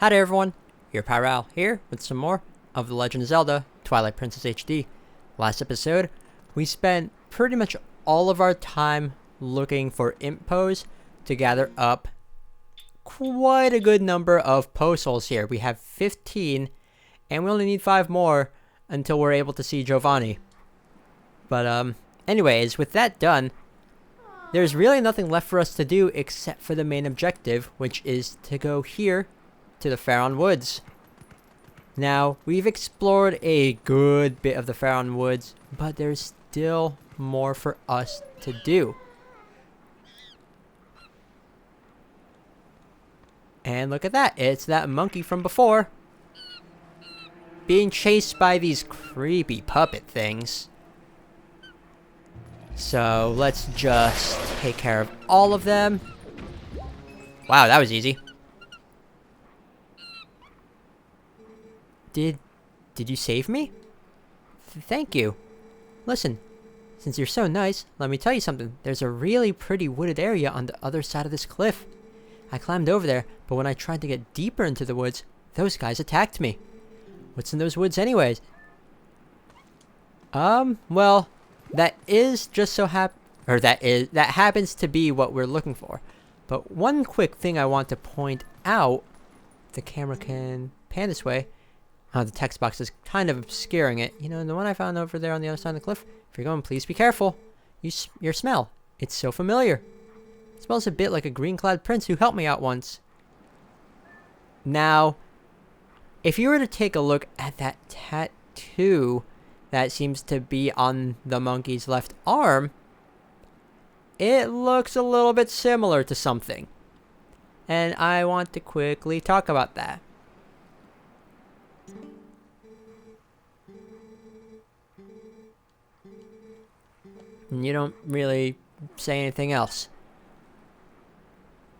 Hi there everyone, your Pyral here with some more of The Legend of Zelda Twilight Princess HD. Last episode, we spent pretty much all of our time looking for imp pos to gather up quite a good number of po souls here. We have 15 and we only need 5 more until we're able to see Giovanni. But anyways, with that done, there's really nothing left for us to do except for the main objective, which is to go here to the Faron Woods. Now, we've explored a good bit of the Faron Woods, but there's still more for us to do. And look at that, it's that monkey from before, being chased by these creepy puppet things. So, let's just take care of all of them. Wow, that was easy. Did you save me? Thank you. Listen, since you're so nice, let me tell you something. There's a really pretty wooded area on the other side of this cliff. I climbed over there, but when I tried to get deeper into the woods, those guys attacked me. What's in those woods anyways? Well, that is just so that happens to be what we're looking for. But one quick thing I want to point out, if the camera can pan this way. The text box is kind of obscuring it. You know, the one I found over there on the other side of the cliff. If you're going, please be careful. Your smell. It's so familiar. It smells a bit like a green-clad prince who helped me out once. Now, if you were to take a look at that tattoo that seems to be on the monkey's left arm, it looks a little bit similar to something. And I want to quickly talk about that. And you don't really say anything else.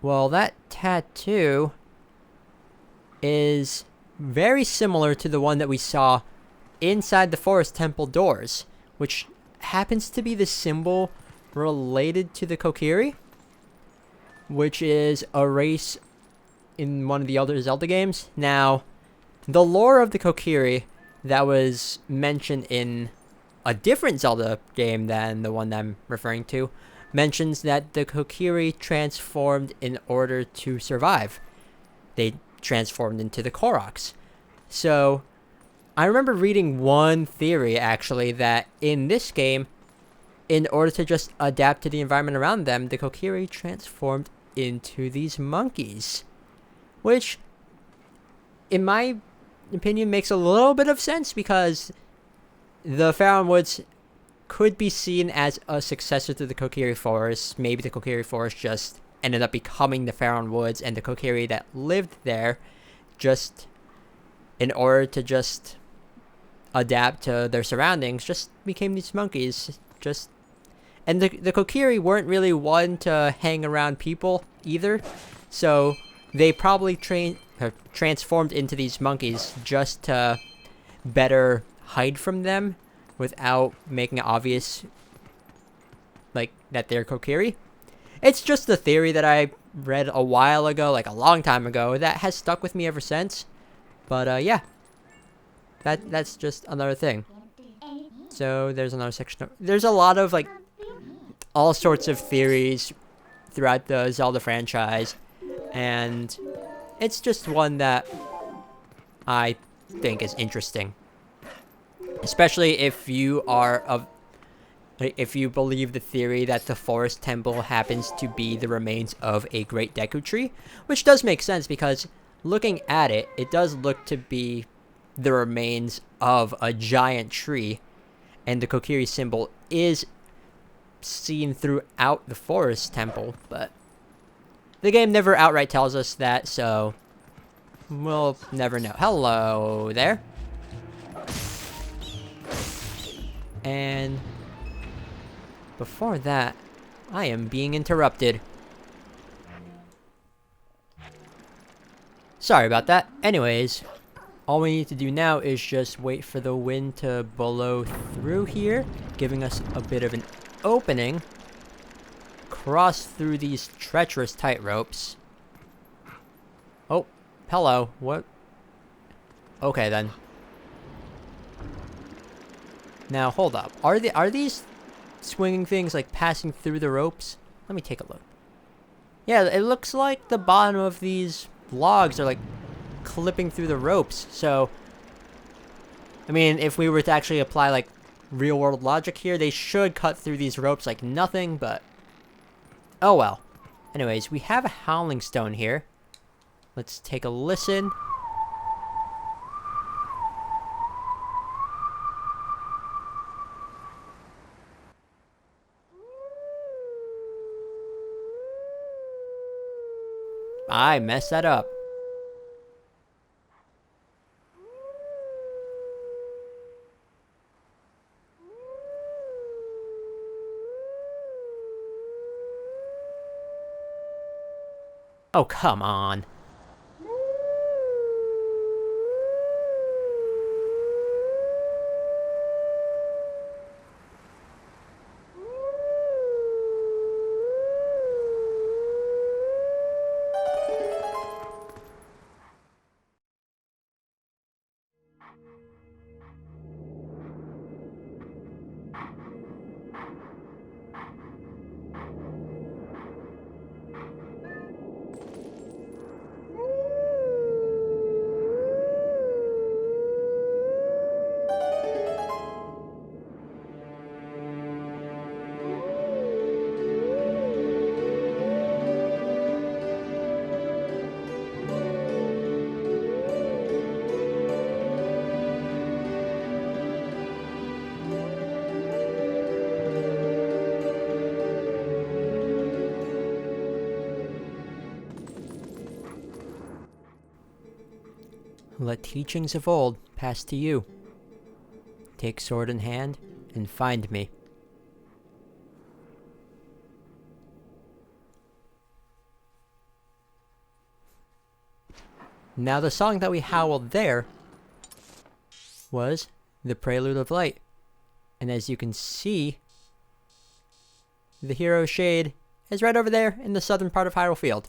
Well, that tattoo is very similar to the one that we saw inside the forest temple doors, which happens to be the symbol related to the Kokiri, which is a race in one of the other Zelda games. Now, the lore of the Kokiri that was mentioned in a different Zelda game than the one that I'm referring to mentions that the Kokiri transformed in order to survive. They transformed into the Koroks. So, I remember reading one theory, actually, that in this game, in order to just adapt to the environment around them, the Kokiri transformed into these monkeys. Which, in my opinion, makes a little bit of sense because the Faron Woods could be seen as a successor to the Kokiri Forest. Maybe the Kokiri Forest just ended up becoming the Faron Woods, and the Kokiri that lived there just in order to just adapt to their surroundings just became these monkeys. And the Kokiri weren't really one to hang around people either, so they probably transformed into these monkeys just to better hide from them without making it obvious like that they're Kokiri. It's just a theory that I read a while ago, like a long time ago, that has stuck with me ever since. But yeah, that's just another thing. So there's another section. There's a lot of like all sorts of theories throughout the Zelda franchise, and it's just one that I think is interesting. Especially if you believe the theory that the forest temple happens to be the remains of a great Deku tree, which does make sense because looking at it, it does look to be the remains of a giant tree, and the Kokiri symbol is seen throughout the forest temple, but the game never outright tells us that, so we'll never know. Hello there. And before that, I am being interrupted. Sorry about that. Anyways, all we need to do now is just wait for the wind to blow through here, giving us a bit of an opening. Cross through these treacherous tight ropes. Oh, Hello. What? Okay, then. Now, hold up. Are these swinging things, like, passing through the ropes? Let me take a look. Yeah, it looks like the bottom of these logs are, like, clipping through the ropes. So, I mean, if we were to actually apply, like, real-world logic here, they should cut through these ropes like nothing, but... oh well. Anyways, we have a Howling Stone here. Let's take a listen. I messed that up. Oh, come on. Let teachings of old pass to you. Take sword in hand and find me. Now the song that we howled there was the Prelude of Light. And as you can see, the hero shade is right over there in the southern part of Hyrule Field.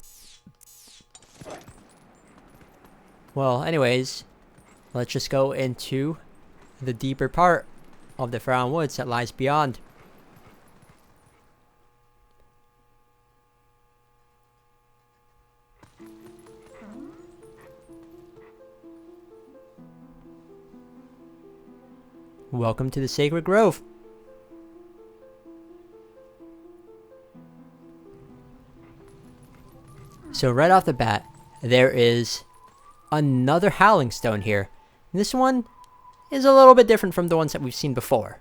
Well, anyways, let's just go into the deeper part of the Frown Woods that lies beyond. Welcome to the Sacred Grove. So right off the bat, there is another Howling Stone here. This one is a little bit different from the ones that we've seen before.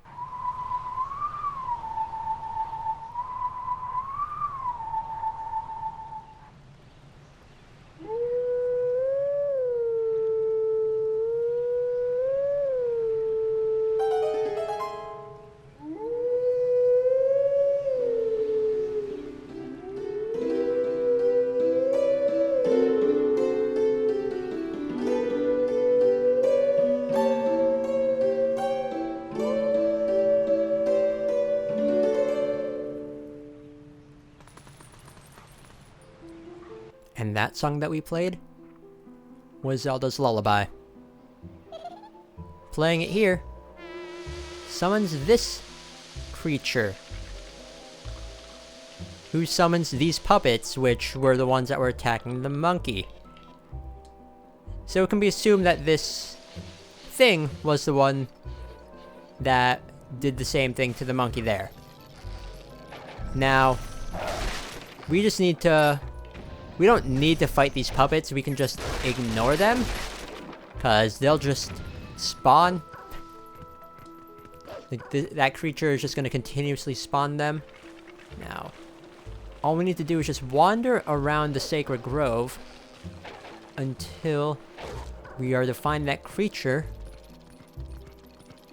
And that song that we played was Zelda's Lullaby. Playing it here summons this creature, who summons these puppets, which were the ones that were attacking the monkey. So it can be assumed that this thing was the one that did the same thing to the monkey there. Now, we don't need to fight these puppets, we can just ignore them, because they'll just spawn. That creature is just going to continuously spawn them. Now, all we need to do is just wander around the Sacred Grove until we are to find that creature,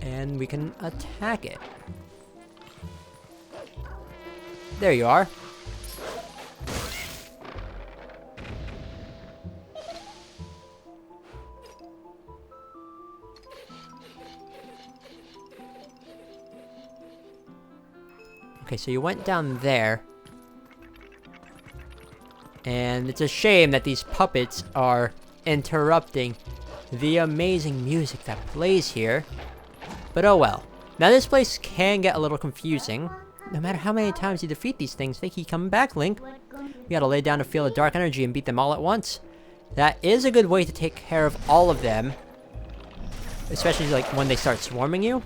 and we can attack it. There you are. Okay, so you went down there. And it's a shame that these puppets are interrupting the amazing music that plays here. But oh well. Now this place can get a little confusing. No matter how many times you defeat these things, they keep coming back, Link. You gotta lay down a field of dark energy and beat them all at once. That is a good way to take care of all of them. Especially like when they start swarming you.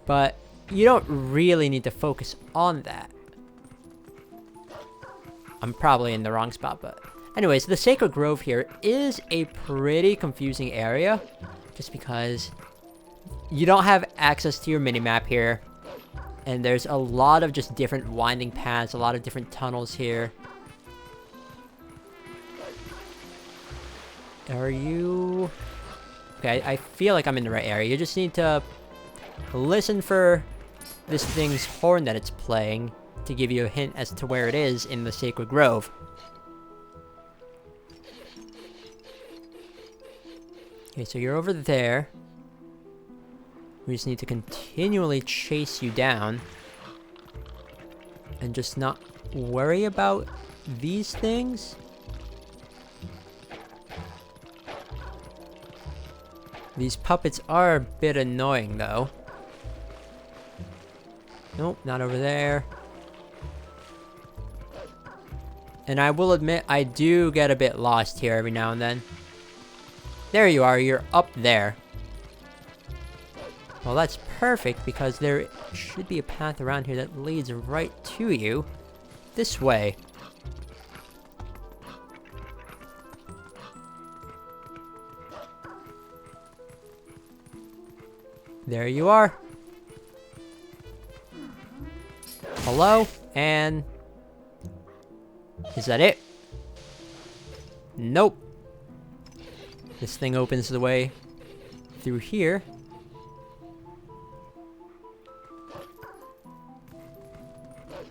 But you don't really need to focus on that. I'm probably in the wrong spot, but... Anyways, the Sacred Grove here is a pretty confusing area. Just because you don't have access to your minimap here. And there's a lot of just different winding paths, a lot of different tunnels here. Are you... Okay, I feel like I'm in the right area. You just need to listen for this thing's horn that it's playing to give you a hint as to where it is in the Sacred Grove. Okay, so you're over there. We just need to continually chase you down. And just not worry about these things. These puppets are a bit annoying, though. Nope, not over there. And I will admit, I do get a bit lost here every now and then. There you are, you're up there. Well, that's perfect, because there should be a path around here that leads right to you. This way. There you are. Hello, and... Is that it? Nope. This thing opens the way through here.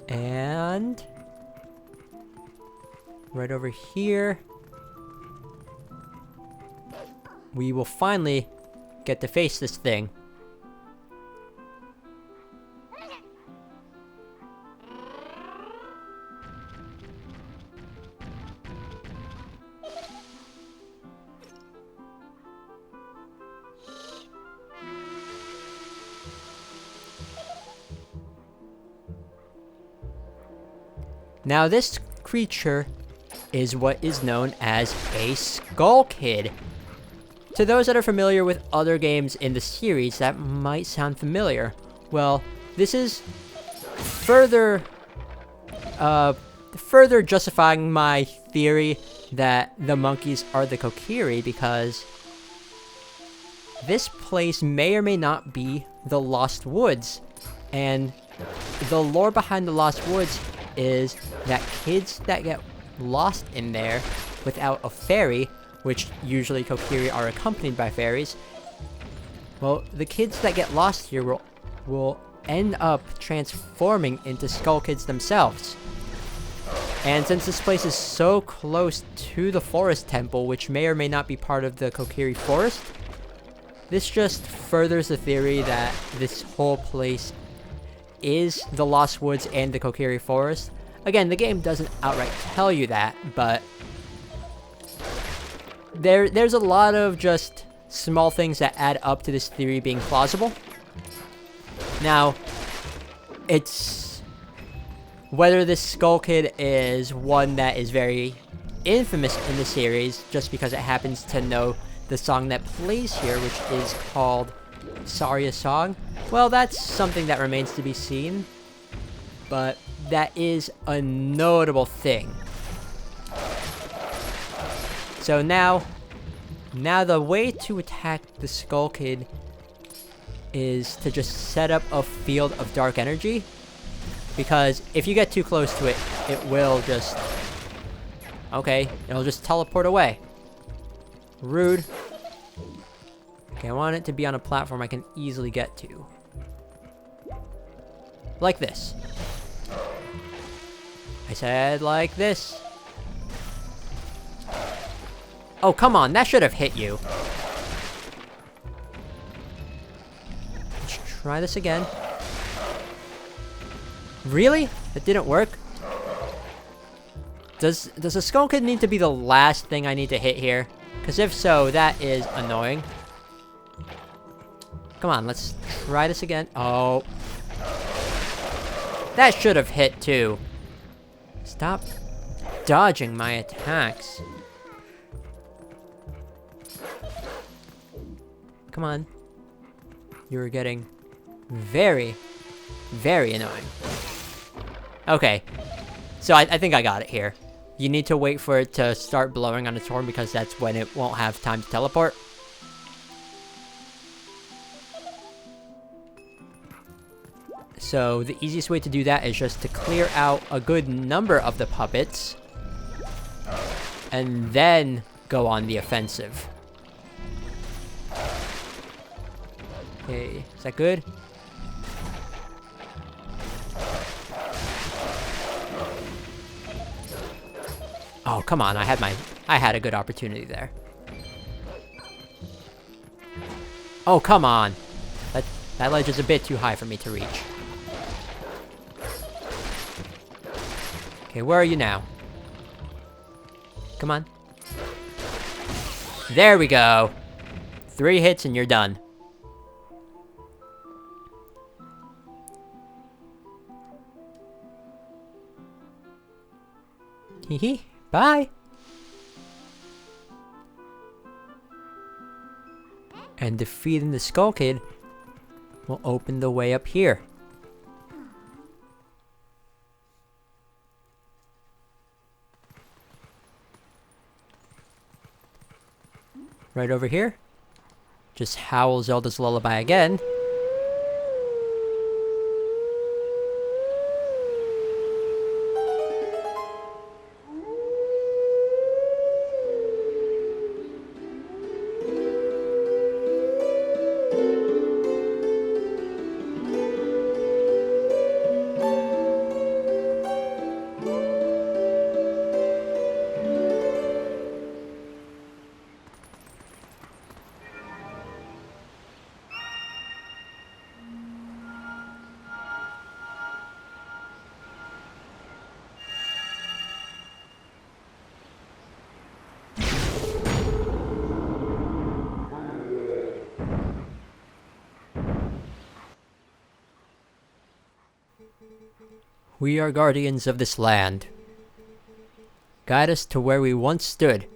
And... right over here. We will finally get to face this thing. Now this creature is what is known as a Skull Kid. To those that are familiar with other games in the series, that might sound familiar. Well, this is further justifying my theory that the monkeys are the Kokiri, because this place may or may not be the Lost Woods. And the lore behind the Lost Woods is that kids that get lost in there without a fairy, which usually Kokiri are accompanied by fairies, well, the kids that get lost here will end up transforming into Skull Kids themselves. And since this place is so close to the Forest Temple, which may or may not be part of the Kokiri Forest, this just furthers the theory that this whole place is the Lost Woods and the Kokiri Forest. Again, the game doesn't outright tell you that, but there's a lot of just small things that add up to this theory being plausible. Now, it's whether this Skull Kid is one that is very infamous in the series just because it happens to know the song that plays here, which is called Saria Song. Well, that's something that remains to be seen, but that is a notable thing. So now the way to attack the Skull Kid is to just set up a field of dark energy, because if you get too close to it, it will just... okay, it'll just teleport away. Rude. Okay, I want it to be on a platform I can easily get to. Like this. I said like this. Oh, come on, that should have hit you. Let's try this again. Really? That didn't work? Does the Skull Kid need to be the last thing I need to hit here? Because if so, that is annoying. Come on, let's try this again. Oh. That should have hit too. Stop dodging my attacks. Come on. You're getting very, very annoying. Okay. So I think I got it here. You need to wait for it to start blowing on its horn because that's when it won't have time to teleport. So the easiest way to do that is just to clear out a good number of the puppets and then go on the offensive. Okay, is that good? Oh, come on, I had a good opportunity there. Oh, come on. That ledge is a bit too high for me to reach. Okay, where are you now? Come on. There we go. 3 hits and you're done. Hehe. Bye! And defeating the Skull Kid will open the way up here. Right over here. Just howl Zelda's Lullaby again. We are guardians of this land. Guide us to where we once stood.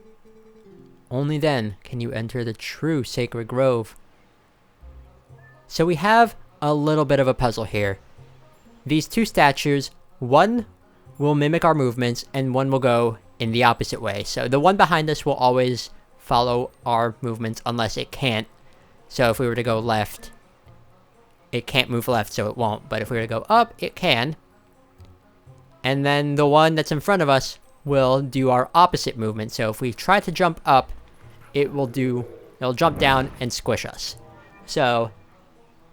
Only then can you enter the true sacred grove. So we have a little bit of a puzzle here. These 2 statues, one will mimic our movements and one will go in the opposite way. So the one behind us will always follow our movements unless it can't. So if we were to go left, it can't move left, so it won't. But if we were to go up, it can. And then the one that's in front of us will do our opposite movement. So if we try to jump up, it'll jump down and squish us. So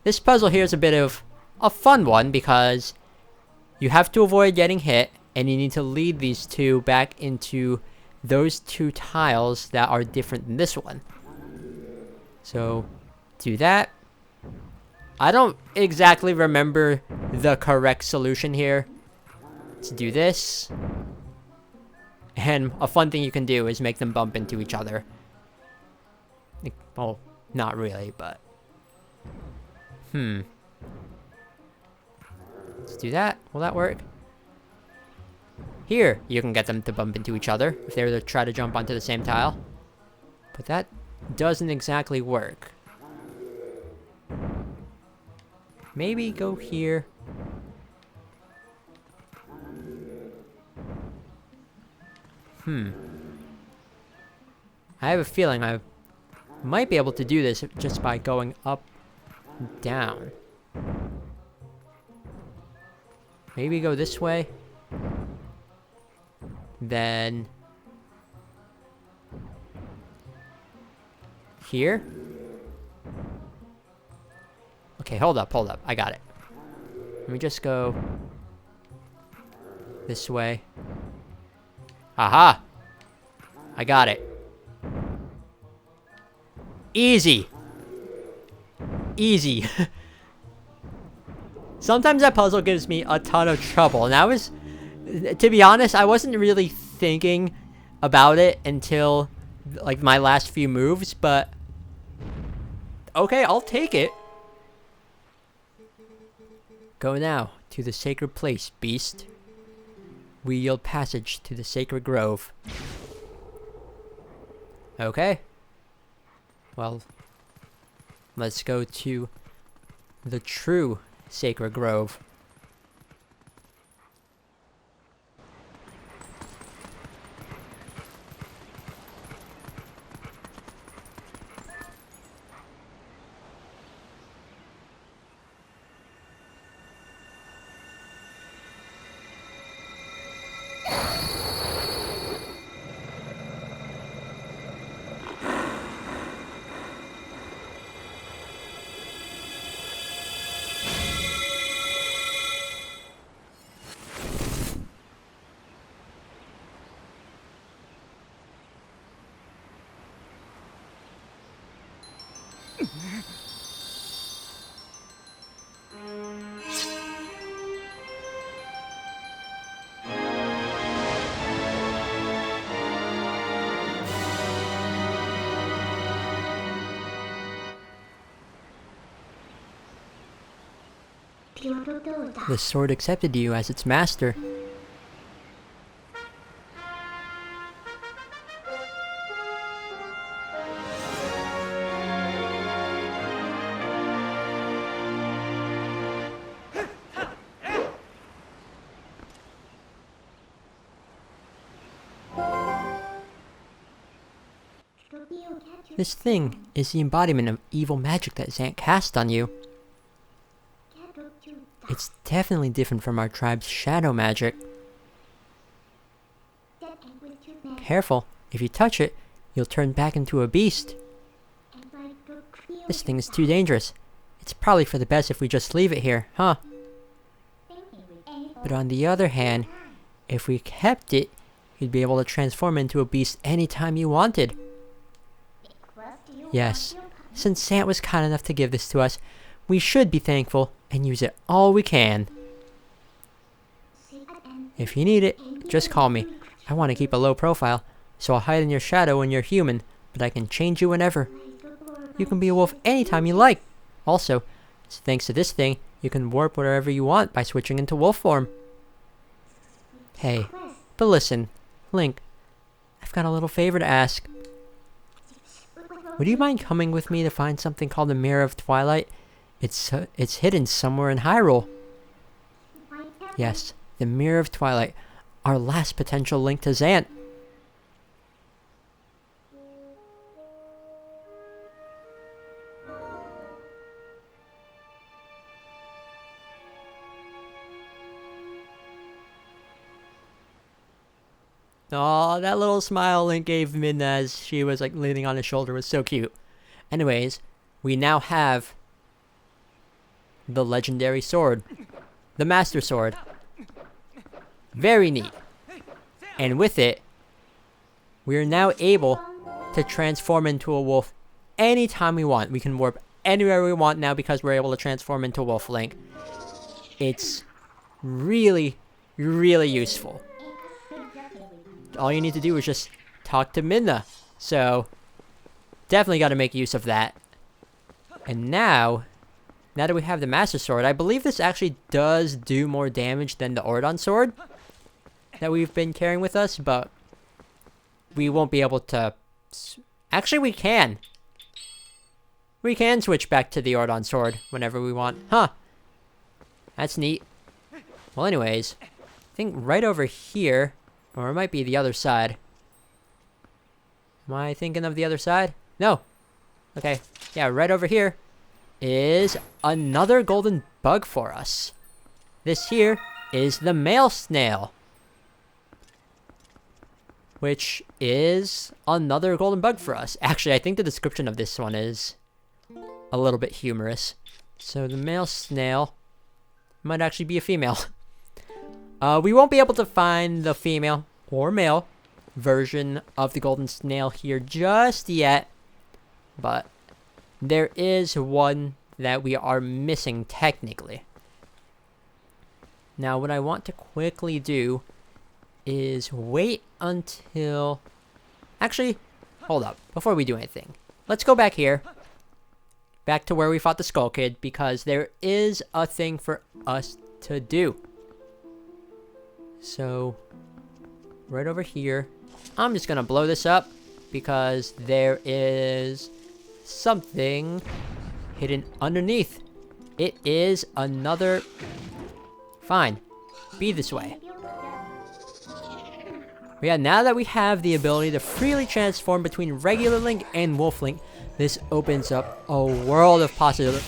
this puzzle here is a bit of a fun one because you have to avoid getting hit and you need to lead these 2 back into those 2 tiles that are different than this one. So do that. I don't exactly remember the correct solution here. Let's do this. And a fun thing you can do is make them bump into each other. Well, not really, but... Let's do that. Will that work? Here, you can get them to bump into each other if they were to try to jump onto the same tile. But that doesn't exactly work. Maybe go here. I have a feeling I might be able to do this just by going up and down. Maybe go this way. Then here. Okay, hold up. I got it. Let me just go this way. Aha! I got it. Easy. Easy. Sometimes that puzzle gives me a ton of trouble. And to be honest, I wasn't really thinking about it until like my last few moves, but okay, I'll take it. Go now to the sacred place, beast. We yield passage to the sacred grove. Okay. Well, let's go to the true sacred grove. The sword accepted you as its master. This thing is the embodiment of evil magic that Zant cast on you. It's definitely different from our tribe's shadow magic. Careful, if you touch it, you'll turn back into a beast. This thing is too dangerous. It's probably for the best if we just leave it here, huh? But on the other hand, if we kept it, you'd be able to transform into a beast anytime you wanted. Yes, since Zant was kind enough to give this to us, we should be thankful and use it all we can. If you need it, just call me. I want to keep a low profile, so I'll hide in your shadow when you're human, but I can change you whenever. You can be a wolf anytime you like. Also, thanks to this thing, you can warp wherever you want by switching into wolf form. Hey, but listen, Link, I've got a little favor to ask. Would you mind coming with me to find something called the Mirror of Twilight? It's hidden somewhere in Hyrule. Yes, the Mirror of Twilight, our last potential link to Zant. Aw, that little smile Link gave Midna as she was like leaning on his shoulder was so cute. Anyways, we now have the legendary sword. The Master Sword. Very neat. And with it, we are now able to transform into a wolf anytime we want. We can warp anywhere we want now because we're able to transform into a wolf, Link. It's really, really useful. All you need to do is just talk to Midna. So, definitely got to make use of that. And now that we have the Master Sword, I believe this actually does do more damage than the Ordon Sword that we've been carrying with us, but we won't be able to... Actually, we can. We can switch back to the Ordon Sword whenever we want. Huh. That's neat. Well, anyways, I think right over here, or it might be the other side. Am I thinking of the other side? No. Okay. Yeah, right over here is another golden bug for us. This here is the male snail, which is another golden bug for us. Actually, I think the description of this one is a little bit humorous. So the male snail might actually be a female. We won't be able to find the female or male version of the golden snail here just yet, but there is one that we are missing technically. Now, what I want to quickly do is wait until... Actually, hold up. Before we do anything, let's go back here. Back to where we fought the Skull Kid, because there is a thing for us to do. So, right over here, I'm just gonna blow this up, because there is something hidden underneath. It is another... Fine. Be this way. But yeah, now that we have the ability to freely transform between regular Link and Wolf Link, this opens up a world of possibilities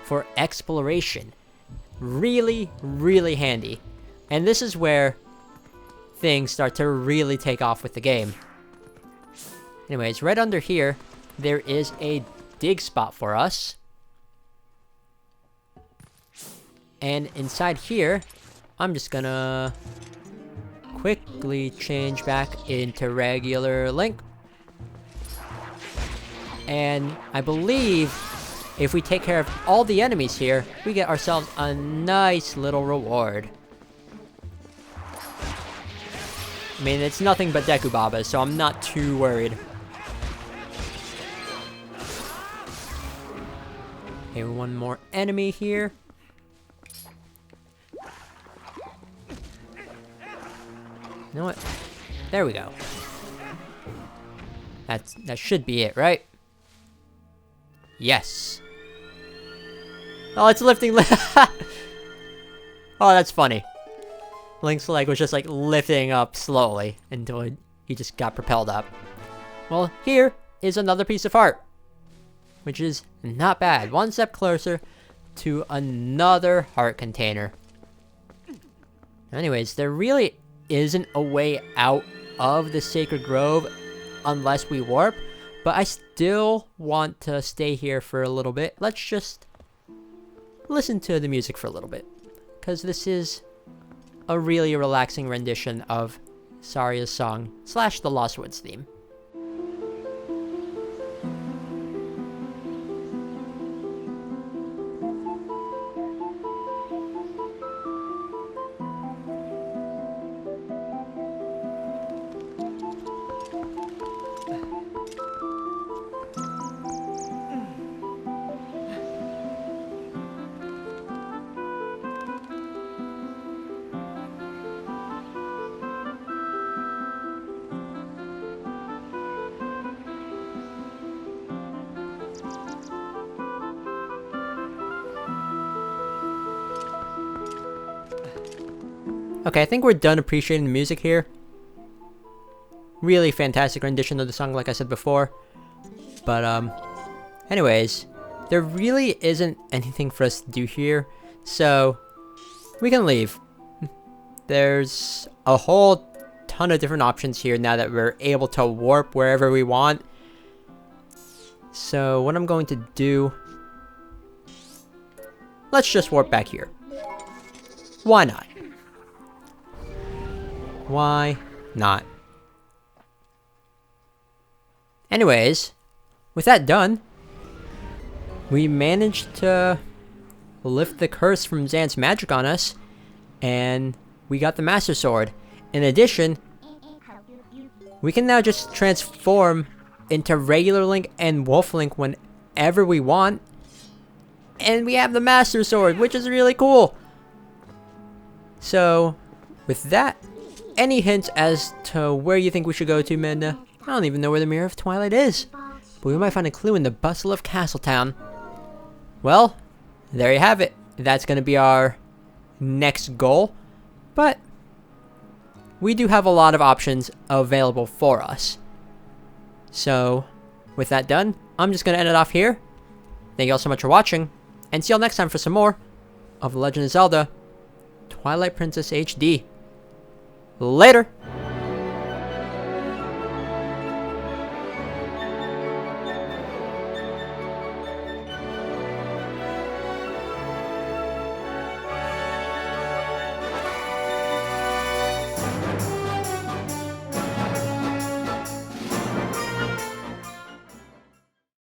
for exploration. Really, really handy. And this is where things start to really take off with the game. Anyways, right under here, there is a dig spot for us. And inside here, I'm just gonna quickly change back into regular Link. And I believe if we take care of all the enemies here, we get ourselves a nice little reward. I mean, it's nothing but Deku Babas, so I'm not too worried. Okay, one more enemy here. You know what? There we go. That should be it, right? Yes. Oh, it's lifting. Oh, that's funny. Link's leg was just like lifting up slowly until he just got propelled up. Well, here is another piece of art, which is not bad. One step closer to another heart container. Anyways, there really isn't a way out of the Sacred Grove unless we warp, but I still want to stay here for a little bit. Let's just listen to the music for a little bit, because this is a really relaxing rendition of Saria's song / the Lost Woods theme. Okay, I think we're done appreciating the music here. Really fantastic rendition of the song, like I said before. But, anyways, there really isn't anything for us to do here, so we can leave. There's a whole ton of different options here now that we're able to warp wherever we want. So, what I'm going to do... Let's just warp back here. Why not? Why not? Anyways, with that done, we managed to lift the curse from Zan's magic on us, and we got the Master Sword. In addition, we can now just transform into regular Link and Wolf Link whenever we want, and we have the Master Sword, which is really cool. So, with that, any hints as to where you think we should go to, Midna? I don't even know where the Mirror of Twilight is, but we might find a clue in the bustle of Castletown. Well, there you have it. That's going to be our next goal, but we do have a lot of options available for us. So, with that done, I'm just going to end it off here. Thank you all so much for watching, and see y'all next time for some more of The Legend of Zelda Twilight Princess HD. Later!